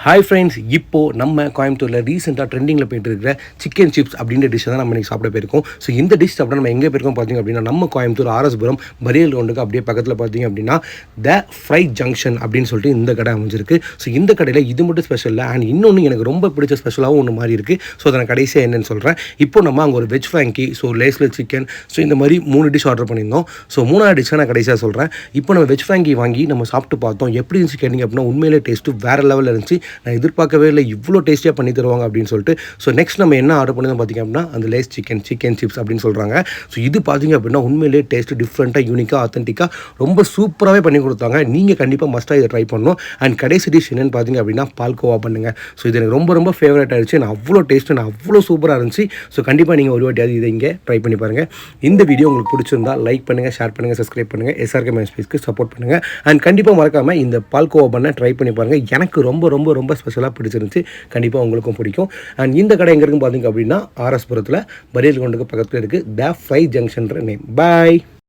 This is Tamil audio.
ஹாய் ஃப்ரெண்ட்ஸ், இப்போது நம்ம கோயம்புத்தூரில் ரீசெண்டாக ட்ரெண்டிங்கில் போயிட்டு இருக்கிற சிக்கன் சிப்ஸ் அப்படின்ற டிஷ்ஷை தான் நம்ம இன்றைக்கி சாப்பிட போயிருக்கோம். ஸோ இந்த டிஷ் சாப்பிட நம்ம எங்கே போயிருக்கோம் பார்த்திங்க அப்படின்னா, நம்ம கோயம்புத்தூர் ஆர்எஸ்புரம் பரியல் ரோண்டுக்கு அப்படியே பக்கத்தில் பார்த்திங்க அப்படின்னா த ஃப்ரை ஜங்ஷன் அப்படின்னு சொல்லிட்டு இந்த கடை அமைஞ்சிருக்கு. ஸோ இந்த கடையில் இது மட்டும் ஸ்பெஷல் இல்லை, அண்ட் இன்னொன்று எனக்கு ரொம்ப பிடிச்ச ஸ்பெஷலாகவும் ஒன்று மாதிரி இருக்குது. ஸோ அதை நான் கடைசியாக என்னென்னு சொல்கிறேன். இப்போ நம்ம அங்கே ஒரு வெஜ் ஃப்ராங்கி, ஸோ லேஸில் சிக்கன், ஸோ இந்த மாதிரி 3 டிஷ் ஆர்டர் பண்ணியிருந்தோம். ஸோ 3வது டிஷ்ஷை நான் கடைசியாக சொல்கிறேன். இப்போ நம்ம வெஜ் ஃப்ராங்கி வாங்கி நம்ம சாப்பிட்டு பார்த்தோம். எப்படி இருந்துச்சு கேட்டிங்க அப்படின்னா, உண்மையிலே டேஸ்ட்டு வேறு லெவலில் இருந்துச்சு. நான் எதிர்பார்க்கவே இல்லை இவ்வளோ டேஸ்ட்டியாக பண்ணி தருவாங்க அப்படின்னு சொல்லிட்டு. ஸோ நெக்ஸ்ட் நம்ம என்ன ஆர்டர் பண்ணி பார்த்திங்க அப்படின்னா, அந்த லேஸ் சிக்கன் சிப்ஸ் அப்படின்னு சொல்கிறாங்க. ஸோ இது பார்த்திங்க அப்படின்னா உண்மையிலே டேஸ்ட்டு டிஃப்ரெண்ட்டாக, யூனிக்காக, ஆத்தென்டிக்காக ரொம்ப சூப்பராகவே பண்ணி கொடுத்தாங்க. நீங்கள் கண்டிப்பாக மஸ்ட்டாக இதை ட்ரை பண்ணணும். அண்ட் கடைசி டிஷ் என்னென்னு பார்த்திங்க அப்படின்னா பால்கோவா பண்ணுங்கள். ஸோ இது எனக்கு ரொம்ப ரொம்ப ஃபேவரட் ஆகிடுச்சு. நான் அவ்வளோ டேஸ்ட்டு, நான் அவ்வளோ சூப்பராக இருந்துச்சு. ஸோ கண்டிப்பாக நீங்கள் ஒரு வாட்டியாவது இதை இங்கே ட்ரை பண்ணி பாருங்கள். இந்த வீடியோ உங்களுக்கு பிடிச்சிருந்தா லைக் பண்ணுங்கள், ஷேர் பண்ணுங்கள், சப்ஸ்கிரைப் பண்ணுங்கள், SRK மைண்ட்ஸ்பேஸ்க்கு சப்போர்ட் பண்ணுங்கள். அண்ட் கண்டிப்பாக மறக்காமல் இந்த பால்கோவா பண்ண ட்ரை பண்ணி பாருங்கள். எனக்கு ரொம்ப ரொம்ப ரொம்ப ஸ்பெஷலாக பிடிச்சிருந்துச்சு. கண்டிப்பாக உங்களுக்கும் பிடிக்கும். அண்ட் இந்த கடை எங்கே இருக்குன்னு பார்த்தீங்க அப்படின்னா, ஆர்எஸ்புரத்தில் பரியல் ரோண்டுக்கு பக்கத்தில் இருக்குது. த ஃப்ரை ஜங்ஷன்ற நேம். பாய்.